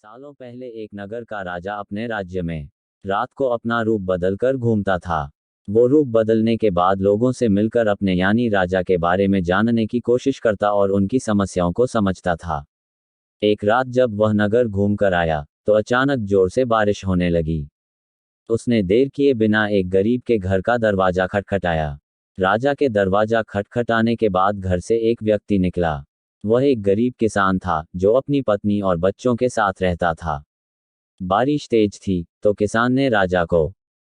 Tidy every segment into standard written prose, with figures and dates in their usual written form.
सालों पहले एक नगर का राजा अपने राज्य में रात को अपना रूप बदलकर घूमता था। वो रूप बदलने के बाद लोगों से मिलकर अपने यानी राजा के बारे में जानने की कोशिश करता और उनकी समस्याओं को समझता था। एक रात जब वह नगर घूम कर आया तो अचानक जोर से बारिश होने लगी। उसने देर किए बिना एक गरीब के घर का दरवाजा खटखटाया। राजा के दरवाजा खटखटाने के बाद घर से एक व्यक्ति निकला। वह एक गरीब किसान था जो अपनी पत्नी और बच्चों के साथ रहता था। बारिश तेज थी तो किसान ने राजा को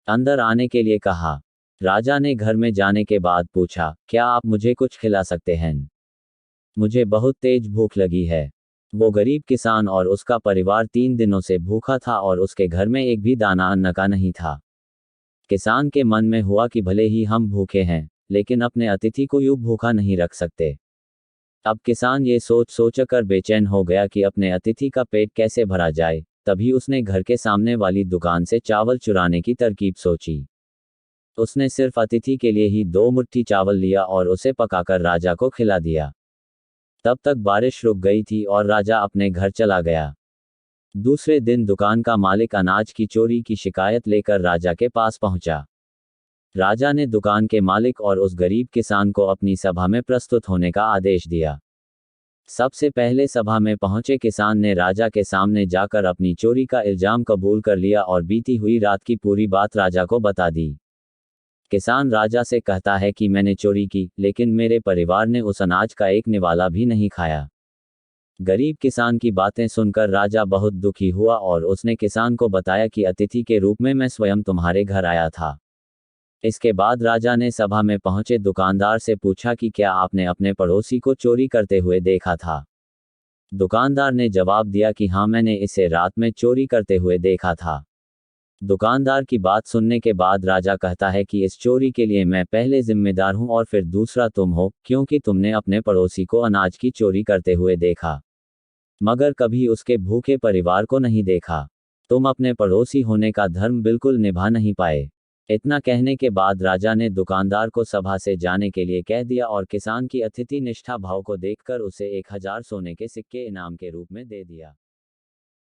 अंदर आने के लिए कहा। राजा ने घर में जाने के बाद पूछा, क्या आप मुझे कुछ खिला सकते हैं? मुझे बहुत तेज भूख लगी है। वो गरीब किसान और उसका परिवार 3 दिनों से भूखा था और उसके घर में एक भी दाना अन्न का नहीं था। किसान के मन में हुआ कि भले ही हम भूखे हैं, लेकिन अपने अतिथि को यूं भूखा नहीं रख सकते। अब किसान ये सोचकर बेचैन हो गया कि अपने अतिथि का पेट कैसे भरा जाए। तभी उसने घर के सामने वाली दुकान से चावल चुराने की तरकीब सोची। उसने सिर्फ अतिथि के लिए ही 2 मुट्ठी चावल लिया और उसे पकाकर राजा को खिला दिया। तब तक बारिश रुक गई थी और राजा अपने घर चला गया। दूसरे दिन दुकान का मालिक अनाज की चोरी की शिकायत लेकर राजा के पास पहुंचा। राजा ने दुकान के मालिक और उस गरीब किसान को अपनी सभा में प्रस्तुत होने का आदेश दिया। सबसे पहले सभा में पहुंचे किसान ने राजा के सामने जाकर अपनी चोरी का इल्जाम कबूल कर लिया और बीती हुई रात की पूरी बात राजा को बता दी। किसान राजा से कहता है कि मैंने चोरी की, लेकिन मेरे परिवार ने उस अनाज का एक निवाला भी नहीं खाया। गरीब किसान की बातें सुनकर राजा बहुत दुखी हुआ और उसने किसान को बताया कि अतिथि के रूप में मैं स्वयं तुम्हारे घर आया था। इसके बाद राजा ने सभा में पहुंचे दुकानदार से पूछा कि क्या आपने अपने पड़ोसी को चोरी करते हुए देखा था? दुकानदार ने जवाब दिया कि हाँ, मैंने इसे रात में चोरी करते हुए देखा था। दुकानदार की बात सुनने के बाद राजा कहता है कि इस चोरी के लिए मैं पहले जिम्मेदार हूं और फिर दूसरा तुम हो, क्योंकि तुमने अपने पड़ोसी को अनाज की चोरी करते हुए देखा, मगर कभी उसके भूखे परिवार को नहीं देखा। तुम अपने पड़ोसी होने का धर्म बिल्कुल निभा नहीं पाए। इतना कहने के बाद राजा ने दुकानदार को सभा से जाने के लिए कह दिया और किसान की अतिथि निष्ठा भाव को देखकर उसे 1000 सोने के सिक्के इनाम के रूप में दे दिया।